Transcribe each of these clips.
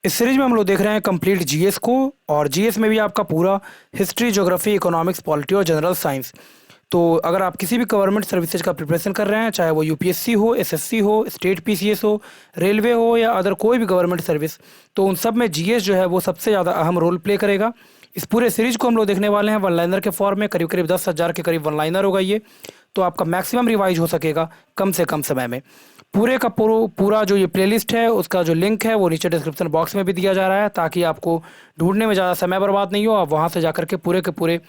इस सीरीज में हम लोग देख रहे हैं कंप्लीट जीएस को। और जीएस में भी आपका पूरा हिस्ट्री, ज्योग्राफी, इकोनॉमिक्स, पॉलिटी और जनरल साइंस। तो अगर आप किसी भी गवर्नमेंट सर्विसेज का प्रिपरेशन कर रहे हैं, चाहे वो यूपीएससी हो, एसएससी हो, स्टेट पीसीएस हो, रेलवे हो या अदर कोई भी गवर्नमेंट सर्विस, तो उन सब में जीएस जो है वो सबसे ज़्यादा अहम रोल प्ले करेगा। इस पूरे सीरीज को हम लोग देखने वाले हैं वन लाइनर के फॉर्म में। करीब करीब 10,000 के करीब वन लाइनर होगा ये। तो आपका मैक्सिमम रिवाइज हो सकेगा कम से कम समय में। पूरे का पूरा जो ये प्लेलिस्ट है उसका जो लिंक है वो नीचे डिस्क्रिप्शन बॉक्स में भी दिया जा रहा है, ताकि आपको ढूंढने में ज़्यादा समय बर्बाद नहीं हो। आप वहाँ से जाकर के पूरे के पूरे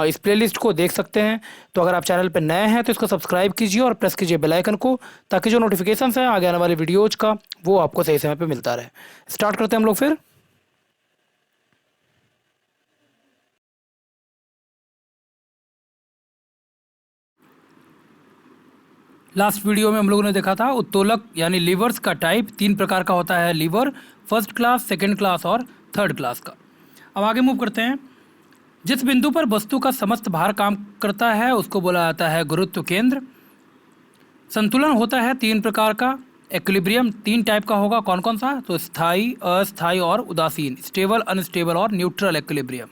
इस प्लेलिस्ट को देख सकते हैं। तो अगर आप चैनल पर नए हैं तो इसको सब्सक्राइब कीजिए और प्रेस कीजिए बेल आइकन को, ताकि जो नोटिफिकेशन है आगे आने वाले वीडियोज़ का वो आपको सही समय पर मिलता रहे। स्टार्ट करते हैं हम लोग फिर। लास्ट वीडियो में हम लोगों ने देखा था उत्तोलक यानी लीवर्स का टाइप 3 प्रकार का होता है। Lever first class, second class और थर्ड क्लास का। अब आगे मूव करते हैं। जिस बिंदु पर वस्तु का समस्त भार काम करता है उसको बोला जाता है गुरुत्व केंद्र। संतुलन होता है 3 प्रकार का। एक्विलिब्रियम 3 टाइप का होगा। कौन कौन सा? तो स्थायी, अस्थायी और उदासीन। स्टेबल, अनस्टेबल और न्यूट्रल एक्विलिब्रियम।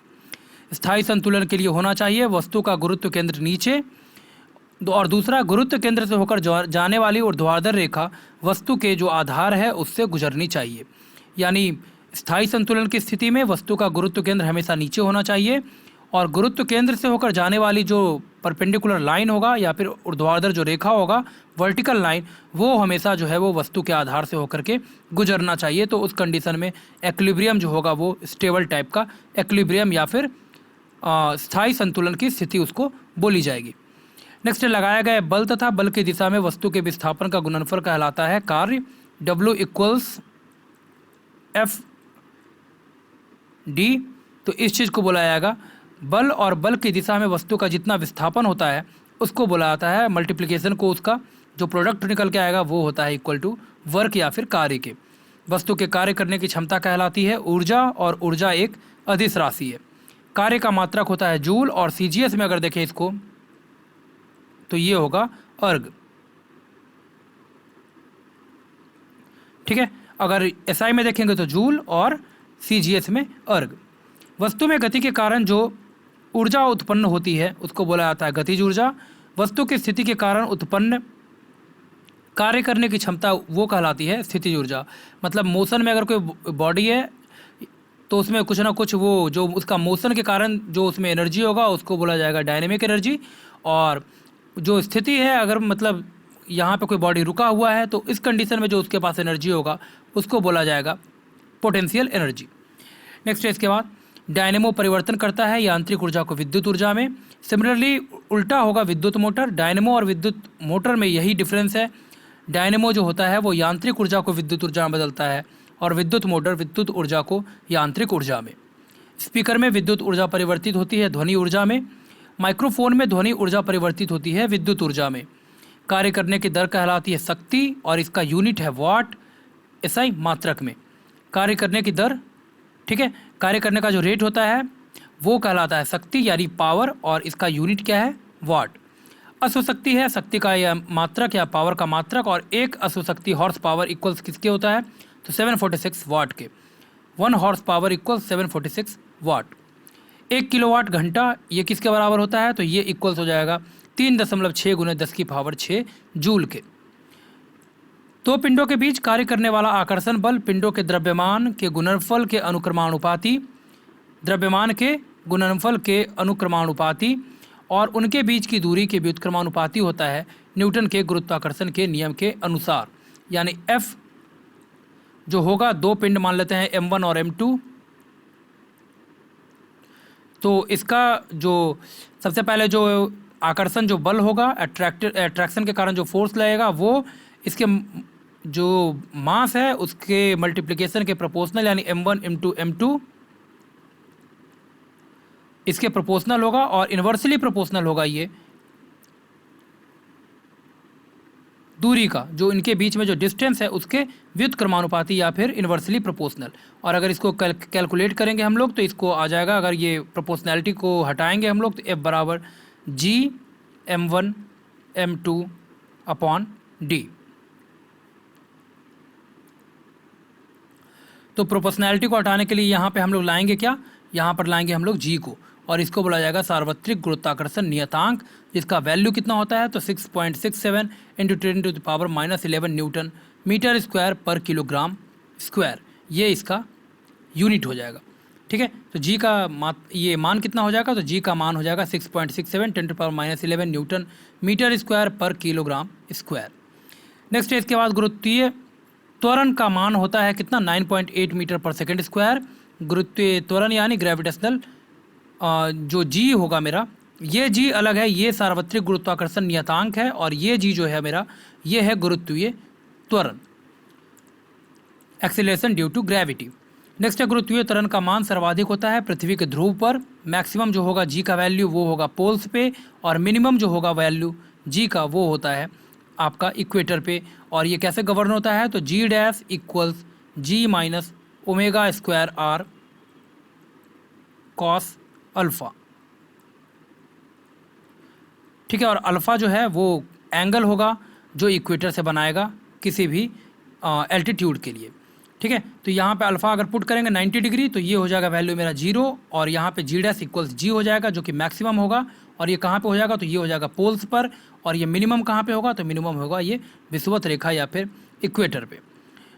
स्थायी संतुलन के लिए होना चाहिए वस्तु का गुरुत्व केंद्र नीचे, और दूसरा गुरुत्व केंद्र से होकर जाने वाली ऊर्ध्वाधर रेखा वस्तु के जो आधार है उससे गुजरनी चाहिए। यानी स्थायी संतुलन की स्थिति में वस्तु का गुरुत्व केंद्र हमेशा नीचे होना चाहिए, और गुरुत्व केंद्र से होकर जाने वाली जो परपेंडिकुलर लाइन होगा या फिर ऊर्ध्वाधर जो रेखा होगा, वर्टिकल लाइन, वो हमेशा जो है वो वस्तु के आधार से होकर के गुजरना चाहिए। तो उस कंडीशन में एक्विलिब्रियम जो होगा वो स्टेबल टाइप का एक्विलिब्रियम या फिर स्थायी संतुलन की स्थिति उसको बोली जाएगी। नेक्स्ट, लगाया गया बल तथा बल की दिशा में वस्तु के विस्थापन का गुणनफल कहलाता है कार्य। W equals F D. तो इस चीज़ को बोला जाएगा बल, और बल की दिशा में वस्तु का जितना विस्थापन होता है उसको बोला जाता है मल्टीप्लिकेशन को, उसका जो प्रोडक्ट निकल के आएगा वो होता है इक्वल टू वर्क या फिर कार्य के। वस्तु के कार्य करने की क्षमता कहलाती है ऊर्जा, और ऊर्जा एक अदिश राशि है। कार्य का मात्रक होता है जूल, और सीजीएस में अगर देखें इसको तो ये होगा अर्ग। ठीक है, अगर एसआई में देखेंगे तो जूल और सीजीएस में अर्ग। वस्तु में गति के कारण जो ऊर्जा उत्पन्न होती है उसको बोला जाता है गतिज ऊर्जा। वस्तु की स्थिति के कारण उत्पन्न कार्य करने की क्षमता वो कहलाती है स्थितिज ऊर्जा। मतलब मोशन में अगर कोई बॉडी है तो उसमें कुछ ना कुछ वो जो उसका मोशन के कारण जो उसमें एनर्जी होगा उसको बोला जाएगा डायनेमिक एनर्जी। और जो स्थिति है, अगर मतलब यहाँ पे कोई बॉडी रुका हुआ है तो इस कंडीशन में जो उसके पास एनर्जी होगा उसको बोला जाएगा पोटेंशियल एनर्जी। नेक्स्ट है इसके बाद डायनेमो परिवर्तन करता है यांत्रिक ऊर्जा को विद्युत ऊर्जा में। सिमिलरली उल्टा होगा विद्युत मोटर। डायनेमो और विद्युत मोटर में यही डिफरेंस है। डायनेमो जो होता है वो यांत्रिक ऊर्जा को विद्युत ऊर्जा में बदलता है, और विद्युत मोटर विद्युत ऊर्जा को यांत्रिक ऊर्जा में। स्पीकर में विद्युत ऊर्जा परिवर्तित होती है ध्वनि ऊर्जा में। माइक्रोफोन में ध्वनि ऊर्जा परिवर्तित होती है विद्युत ऊर्जा में। कार्य करने की दर कहलाती है शक्ति, और इसका यूनिट है वाट। एसआई मात्रक में कार्य करने की दर, ठीक है, कार्य करने का जो रेट होता है वो कहलाता है शक्ति यानी पावर, और इसका यूनिट क्या है? वाट। अश्वशक्ति है शक्ति का या मात्रक या पावर का मात्रक, और एक अश्वशक्ति हॉर्स पावर इक्वल्स किसके होता है? तो 746 वाट के। 1 हॉर्स पावर इक्वल्स 746 वाट। 1 किलोवाट घंटा ये किसके बराबर होता है? तो ये इक्वल्स हो जाएगा 3.6 गुने 10 की पावर 6 जूल के। दो पिंडों के बीच कार्य करने वाला आकर्षण बल पिंडों के द्रव्यमान के गुणनफल के अनुक्रमानुपाती, द्रव्यमान के गुणनफल के अनुक्रमानुपाती और उनके बीच की दूरी के व्युत्क्रमानुपाती होता है न्यूटन के गुरुत्वाकर्षण के नियम के अनुसार। यानी F जो होगा, दो पिंड मान लेते हैं M1 और M2। तो इसका जो सबसे पहले जो आकर्षण जो बल होगा, अट्रैक्शन के कारण जो फोर्स लगेगा, वो इसके जो मास है उसके मल्टीप्लिकेशन के प्रोपोर्शनल, यानी M1 M2 M2 इसके प्रोपोर्शनल होगा, और इन्वर्सली प्रोपोर्शनल होगा ये दूरी का, जो इनके बीच में जो डिस्टेंस है उसके व्युत्क्रमानुपाती या फिर इन्वर्सली प्रोपोर्शनल। और अगर इसको कैलकुलेट करेंगे हम लोग तो इसको आ जाएगा, अगर ये प्रोपोर्शनैलिटी को हटाएंगे हम लोग तो F बराबर G M1 M2 upon D। तो प्रोपोर्शनैलिटी को हटाने के लिए यहाँ पे हम लोग लाएंगे क्या, यहाँ पर लाएंगे हम लोग जी को, और इसको बोला जाएगा सार्वत्रिक गुरुत्वाकर्षण नियतांक, जिसका वैल्यू कितना होता है तो 6.67 इंटू 10⁻11 न्यूटन मीटर स्क्वायर पर किलोग्राम स्क्वायर, ये इसका यूनिट हो जाएगा। ठीक है, तो जी का ये मान कितना हो जाएगा, तो जी का मान हो जाएगा 6.67 10⁻11 न्यूटन मीटर स्क्वायर पर किलोग्राम स्क्वायर। नेक्स्ट है इसके बाद गुरुत्वीय त्वरण का मान होता है कितना, 9.8 मीटर पर सेकेंड स्क्वायर। गुरुत्वीय त्वरण यानी ग्रेविटेशनल जो जी होगा मेरा, ये जी अलग है, ये सार्वत्रिक गुरुत्वाकर्षण नियतांक है, और ये जी जो है मेरा, ये है गुरुत्वीय त्वरण, acceleration due to gravity. Next है गुरुत्वीय त्वरण का मान सर्वाधिक होता है पृथ्वी के ध्रुव पर। मैक्सिमम जो होगा जी का वैल्यू वो होगा पोल्स पे, और मिनिमम जो होगा वैल्यू जी का वो होता है आपका इक्वेटर पे। और ये कैसे गवर्न होता है, तो g dash equals g minus omega square r cos alpha. ठीक है, और अल्फ़ा जो है वो एंगल होगा जो इक्वेटर से बनाएगा किसी भी एल्टीट्यूड के लिए। ठीक है, तो यहाँ पे अल्फ़ा अगर पुट करेंगे 90 डिग्री, तो ये हो जाएगा वैल्यू मेरा 0, और यहाँ पे जी डैश इक्वल्स जी हो जाएगा जो कि मैक्सिमम होगा। और ये कहाँ पे हो जाएगा, तो ये हो जाएगा पोल्स पर, और ये मिनिमम कहाँ पे होगा, तो मिनिमम होगा ये विषुवत रेखा या फिर इक्वेटर पे।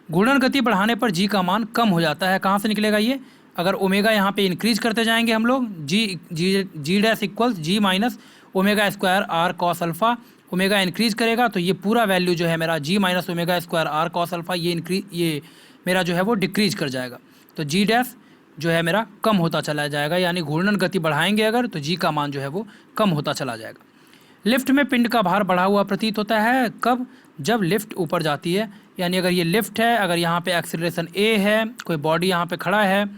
घूर्णन गति बढ़ाने पर जी का मान कम हो जाता है, कहाँ से निकलेगा ये, अगर ओमेगा यहाँ पे इंक्रीज करते जाएंगे हम लोग, g dash equals g minus omega square r cos alpha, omega increase करेगा तो ये पूरा वैल्यू जो है मेरा g minus omega square r cos alpha ये मेरा जो है वो डिक्रीज कर जाएगा। तो जी डैश जो है मेरा कम होता चला जाएगा, यानी घूर्णन गति बढ़ाएंगे अगर तो जी का मान जो है वो कम होता चला जाएगा। लिफ्ट में पिंड का भार बढ़ा हुआ प्रतीत होता है कब, जब लिफ्ट ऊपर जाती है, यानी अगर ये लिफ्ट है, अगर यहाँ पे एक्सीलरेशन ए है, कोई बॉडी यहाँ पे खड़ा है,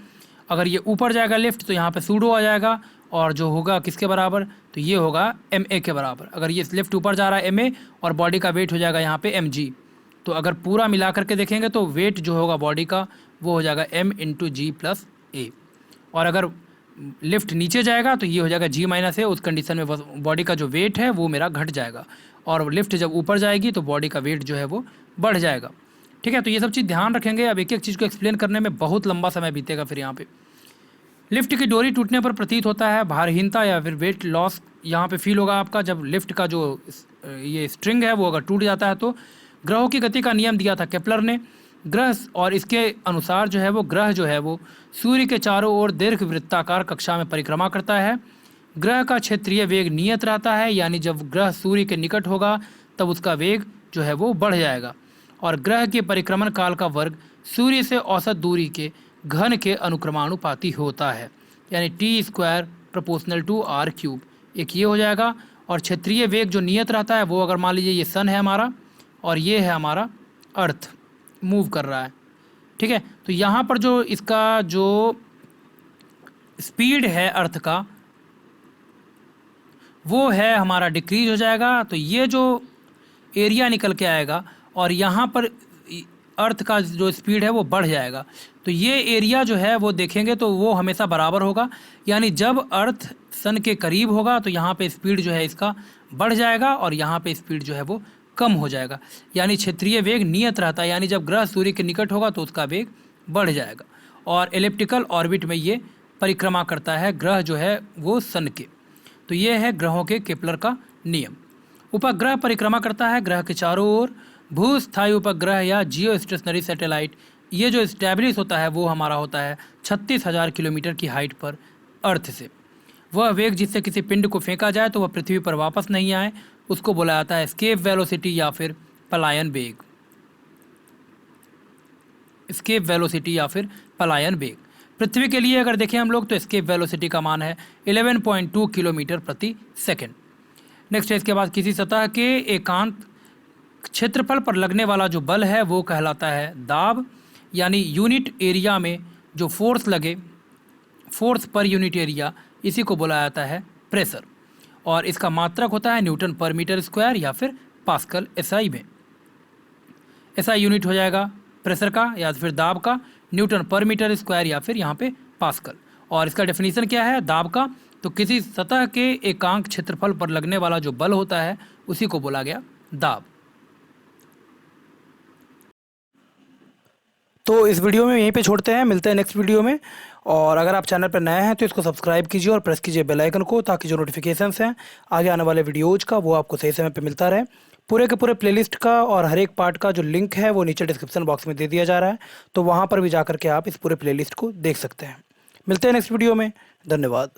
अगर ये ऊपर जाएगा लिफ्ट तो यहाँ पे सूडो आ जाएगा, और जो होगा किसके बराबर, तो ये होगा एम ए के बराबर। अगर ये लिफ्ट ऊपर जा रहा है एम ए, और बॉडी का वेट हो जाएगा यहाँ पे एम जी, तो अगर पूरा मिला करके देखेंगे तो वेट जो होगा बॉडी का वो हो जाएगा m इंटू जी प्लस ए। और अगर लिफ्ट नीचे जाएगा तो ये हो जाएगा जी माइनस ए, उस कंडीशन में बॉडी का जो वेट है वो मेरा घट जाएगा, और लिफ्ट जब ऊपर जाएगी तो बॉडी का वेट जो है वो बढ़ जाएगा। ठीक है, तो ये सब चीज़ ध्यान रखेंगे। अब एक एक चीज़ को एक्सप्लेन करने में बहुत लंबा समय बीतेगा फिर यहाँ पे। लिफ्ट की डोरी टूटने पर प्रतीत होता है भारहीनता या फिर वेट लॉस, यहाँ पे फील होगा आपका जब लिफ्ट का जो ये स्ट्रिंग है वो अगर टूट जाता है। तो ग्रहों की गति का नियम दिया था केपलर ने, ग्रह और इसके अनुसार जो है वो ग्रह जो है वो सूर्य के चारों ओर दीर्घ वृत्ताकार कक्षा में परिक्रमा करता है। ग्रह का क्षेत्रीय वेग नियत रहता है, यानी जब ग्रह सूर्य के निकट होगा तब उसका वेग जो है वो बढ़ जाएगा, और ग्रह के परिक्रमण काल का वर्ग सूर्य से औसत दूरी के घन के अनुक्रमानुपाती होता है, यानी T square proportional to R cube, एक ये हो जाएगा। और क्षेत्रीय वेग जो नियत रहता है वो अगर मान लीजिए ये सन है हमारा और ये है हमारा अर्थ मूव कर रहा है। ठीक है, तो यहाँ पर जो इसका जो स्पीड है अर्थ का वो है हमारा डिक्रीज हो जाएगा, तो ये जो एरिया निकल के आएगा और यहाँ पर अर्थ का जो स्पीड है वो बढ़ जाएगा। तो ये एरिया जो है वो देखेंगे तो वो हमेशा बराबर होगा, यानी जब अर्थ सन के करीब होगा तो यहाँ पे स्पीड जो है इसका बढ़ जाएगा और यहाँ पे स्पीड जो है वो कम हो जाएगा, यानी क्षेत्रीय वेग नियत रहता है, यानी जब ग्रह सूर्य के निकट होगा तो उसका वेग बढ़ जाएगा। और एलिप्टिकल ऑर्बिट में ये परिक्रमा करता है ग्रह जो है वो सन के। तो ये है ग्रहों के केपलर का नियम। उपग्रह परिक्रमा करता है ग्रह के चारों ओर। भूस्थायी उपग्रह या जियो स्टेशनरी सैटेलाइट ये जो इस्टेब्लिश होता है वो हमारा होता है 36,000 किलोमीटर की हाइट पर अर्थ से। वह वेग जिससे किसी पिंड को फेंका जाए तो वह पृथ्वी पर वापस नहीं आए उसको बोला जाता है एस्केप वेलोसिटी या फिर पलायन वेग। एस्केप वेलोसिटी या फिर पलायन वेग पृथ्वी के लिए अगर देखें हम लोग तो एस्केप वेलोसिटी का मान है 11.2 किलोमीटर प्रति सेकेंड। नेक्स्ट है इसके बाद किसी सतह के एकांत क्षेत्रफल पर लगने वाला जो बल है वो कहलाता है दाब, यानी यूनिट एरिया में जो फोर्स लगे, फोर्स पर यूनिट एरिया, इसी को बोला जाता है प्रेशर। और इसका मात्रक होता है न्यूटन पर मीटर स्क्वायर या फिर पास्कल। एसआई में एसआई यूनिट हो जाएगा प्रेशर का या फिर दाब का, न्यूटन पर मीटर स्क्वायर या फिर यहाँ पे पास्कल। और इसका डेफिनेशन क्या है दाब का, तो किसी सतह के एकांक क्षेत्रफल पर लगने वाला जो बल होता है उसी को बोला गया दाब। तो इस वीडियो में यहीं पे छोड़ते हैं, मिलते हैं नेक्स्ट वीडियो में। और अगर आप चैनल पर नए हैं तो इसको सब्सक्राइब कीजिए और प्रेस कीजिए बेल आइकन को, ताकि जो नोटिफिकेशंस हैं आगे आने वाले वीडियोज़ का वो आपको सही समय पे मिलता रहे। पूरे के पूरे प्लेलिस्ट का और हर एक पार्ट का जो लिंक है वो नीचे डिस्क्रिप्शन बॉक्स में दे दिया जा रहा है, तो वहाँ पर भी जा कर के आप इस पूरे प्लेलिस्ट को देख सकते हैं। मिलते हैं नेक्स्ट वीडियो में। धन्यवाद।